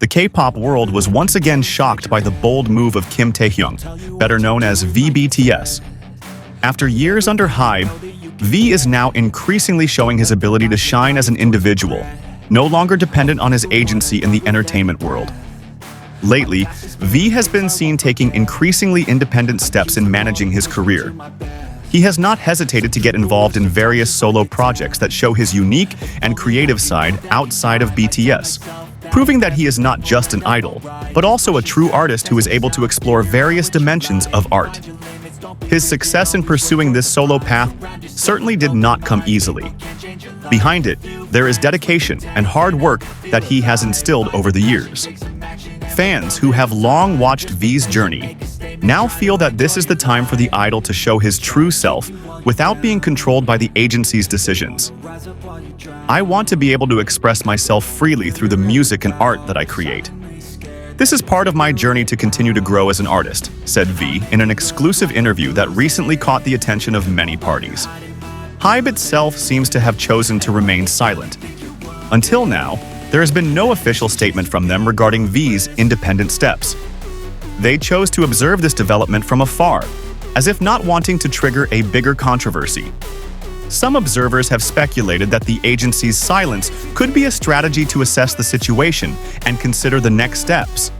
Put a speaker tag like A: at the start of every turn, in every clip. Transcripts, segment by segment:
A: The K-pop world was once again shocked by the bold move of Kim Taehyung, better known as VBTS. After years under HYBE, V is now increasingly showing his ability to shine as an individual, no longer dependent on his agency in the entertainment world. Lately, V has been seen taking increasingly independent steps in managing his career. He has not hesitated to get involved in various solo projects that show his unique and creative side outside of BTS, proving that he is not just an idol, but also a true artist who is able to explore various dimensions of art. His success in pursuing this solo path certainly did not come easily. Behind it, there is dedication and hard work that he has instilled over the years. Fans who have long watched V's journey now feel that this is the time for the idol to show his true self without being controlled by the agency's decisions. "I want to be able to express myself freely through the music and art that I create. This is part of my journey to continue to grow as an artist," said V in an exclusive interview that recently caught the attention of many parties. HYBE itself seems to have chosen to remain silent. Until now, there has been no official statement from them regarding V's independent steps. They chose to observe this development from afar, as if not wanting to trigger a bigger controversy. Some observers have speculated that the agency's silence could be a strategy to assess the situation and consider the next steps.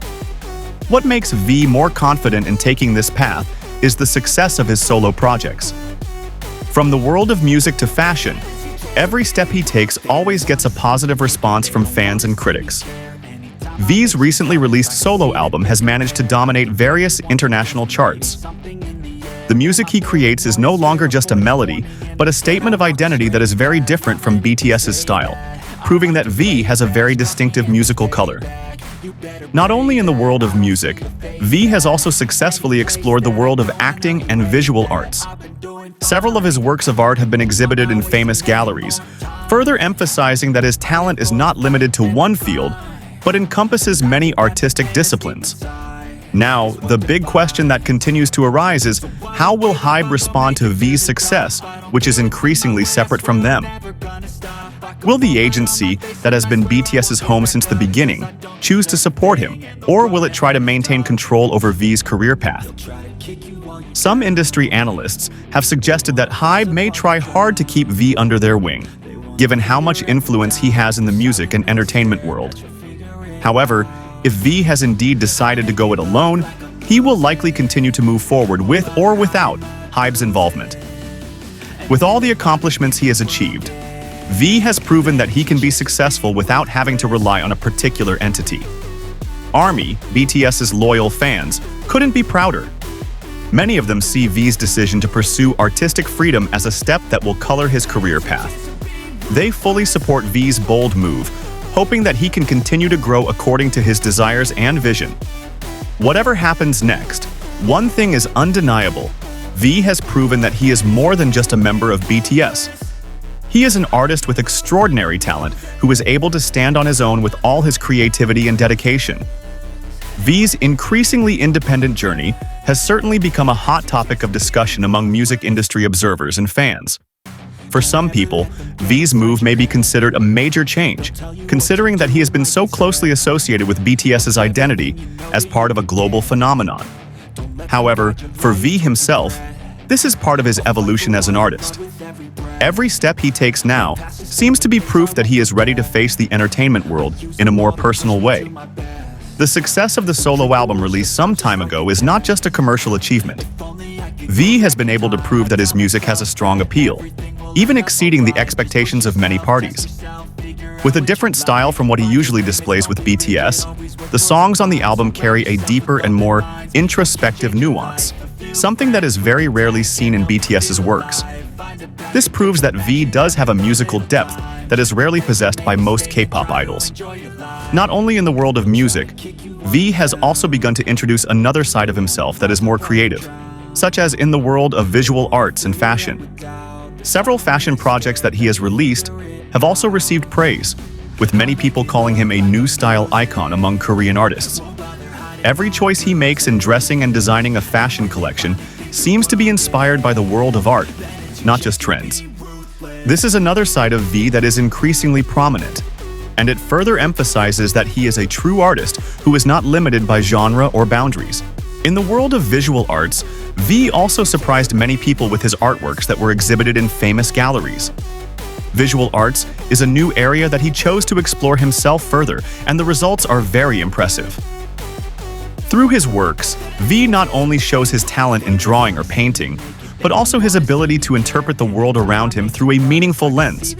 A: What makes V more confident in taking this path is the success of his solo projects. From the world of music to fashion, every step he takes always gets a positive response from fans and critics. V's recently released solo album has managed to dominate various international charts. The music he creates is no longer just a melody, but a statement of identity that is very different from BTS's style, proving that V has a very distinctive musical color. Not only in the world of music, V has also successfully explored the world of acting and visual arts. Several of his works of art have been exhibited in famous galleries, further emphasizing that his talent is not limited to one field, but encompasses many artistic disciplines. Now, the big question that continues to arise is, how will HYBE respond to V's success, which is increasingly separate from them? Will the agency, that has been BTS's home since the beginning, choose to support him, or will it try to maintain control over V's career path? Some industry analysts have suggested that HYBE may try hard to keep V under their wing, given how much influence he has in the music and entertainment world. However, if V has indeed decided to go it alone, he will likely continue to move forward with or without HYBE's involvement. With all the accomplishments he has achieved, V has proven that he can be successful without having to rely on a particular entity. ARMY, BTS's loyal fans, couldn't be prouder. Many of them see V's decision to pursue artistic freedom as a step that will color his career path. They fully support V's bold move, hoping that he can continue to grow according to his desires and vision. Whatever happens next, one thing is undeniable: V has proven that he is more than just a member of BTS. He is an artist with extraordinary talent who is able to stand on his own with all his creativity and dedication. V's increasingly independent journey has certainly become a hot topic of discussion among music industry observers and fans. For some people, V's move may be considered a major change, considering that he has been so closely associated with BTS's identity as part of a global phenomenon. However, for V himself, this is part of his evolution as an artist. Every step he takes now seems to be proof that he is ready to face the entertainment world in a more personal way. The success of the solo album released some time ago is not just a commercial achievement. V has been able to prove that his music has a strong appeal, even exceeding the expectations of many parties. With a different style from what he usually displays with BTS, the songs on the album carry a deeper and more introspective nuance, something that is very rarely seen in BTS's works. This proves that V does have a musical depth that is rarely possessed by most K-pop idols. Not only in the world of music, V has also begun to introduce another side of himself that is more creative, such as in the world of visual arts and fashion. Several fashion projects that he has released have also received praise, with many people calling him a new style icon among Korean artists. Every choice he makes in dressing and designing a fashion collection seems to be inspired by the world of art, not just trends. This is another side of V that is increasingly prominent, and it further emphasizes that he is a true artist who is not limited by genre or boundaries. In the world of visual arts, V also surprised many people with his artworks that were exhibited in famous galleries. Visual arts is a new area that he chose to explore himself further, and the results are very impressive. Through his works, V not only shows his talent in drawing or painting, but also his ability to interpret the world around him through a meaningful lens.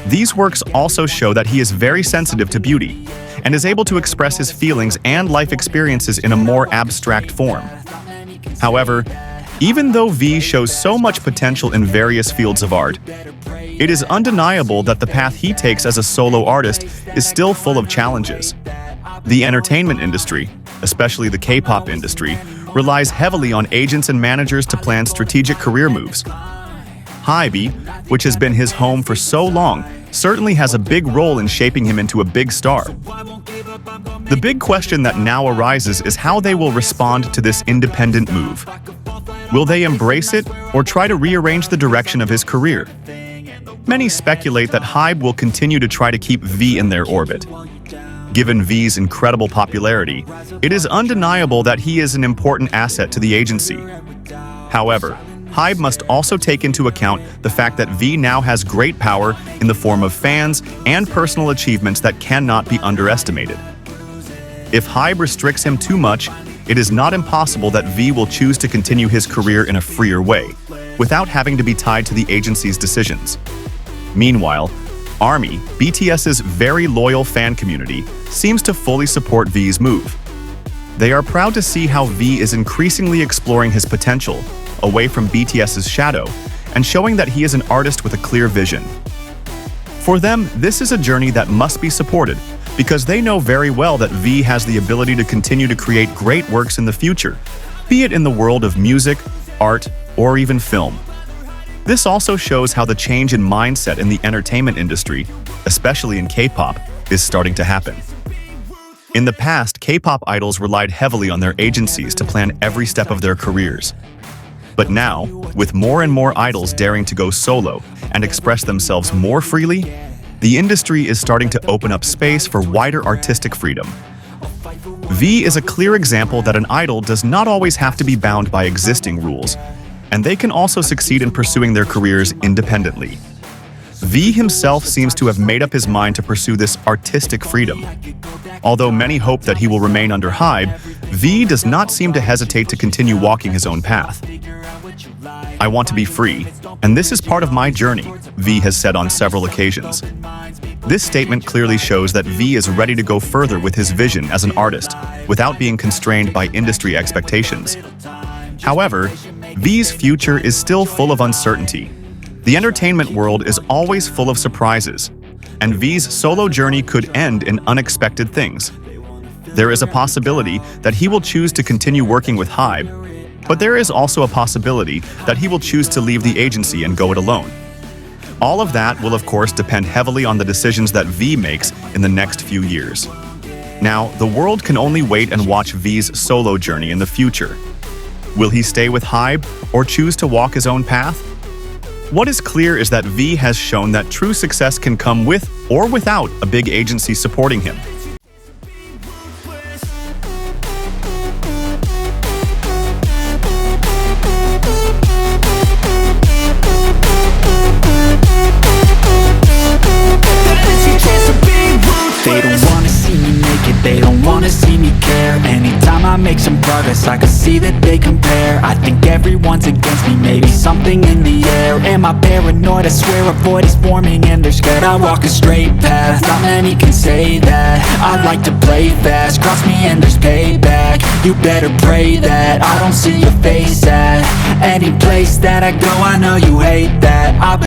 A: These works also show that he is very sensitive to beauty, and is able to express his feelings and life experiences in a more abstract form. However, even though V shows so much potential in various fields of art, it is undeniable that the path he takes as a solo artist is still full of challenges. The entertainment industry, especially the K-pop industry, relies heavily on agents and managers to plan strategic career moves. HYBE, which has been his home for so long, certainly has a big role in shaping him into a big star. The big question that now arises is how they will respond to this independent move. Will they embrace it or try to rearrange the direction of his career? Many speculate that HYBE will continue to try to keep V in their orbit. Given V's incredible popularity, it is undeniable that he is an important asset to the agency. However, HYBE must also take into account the fact that V now has great power in the form of fans and personal achievements that cannot be underestimated. If HYBE restricts him too much, it is not impossible that V will choose to continue his career in a freer way, without having to be tied to the agency's decisions. Meanwhile, ARMY, BTS's very loyal fan community, seems to fully support V's move. They are proud to see how V is increasingly exploring his potential, away from BTS's shadow, and showing that he is an artist with a clear vision. For them, this is a journey that must be supported, because they know very well that V has the ability to continue to create great works in the future, be it in the world of music, art, or even film. This also shows how the change in mindset in the entertainment industry, especially in K-pop, is starting to happen. In the past, K-pop idols relied heavily on their agencies to plan every step of their careers. But now, with more and more idols daring to go solo and express themselves more freely, the industry is starting to open up space for wider artistic freedom. V is a clear example that an idol does not always have to be bound by existing rules, and they can also succeed in pursuing their careers independently. V himself seems to have made up his mind to pursue this artistic freedom. Although many hope that he will remain under HYBE, V does not seem to hesitate to continue walking his own path. "I want to be free, and this is part of my journey," V has said on several occasions. This statement clearly shows that V is ready to go further with his vision as an artist, without being constrained by industry expectations. However, V's future is still full of uncertainty. The entertainment world is always full of surprises, and V's solo journey could end in unexpected things. There is a possibility that he will choose to continue working with HYBE, but there is also a possibility that he will choose to leave the agency and go it alone. All of that will of course depend heavily on the decisions that V makes in the next few years. Now, the world can only wait and watch V's solo journey in the future. Will he stay with HYBE or choose to walk his own path? What is clear is that V has shown that true success can come with or without a big agency supporting him.
B: They don't wanna see me make it, they don't wanna see me care. Anytime I make some progress, I can see that they compare. I think everyone's against me, maybe something in the air. Am I paranoid? I swear a void is forming and they're scared. I walk a straight path, not many can say that. I like to play fast, cross me and there's payback. You better pray that I don't see your face at any place that I go. I know you hate that.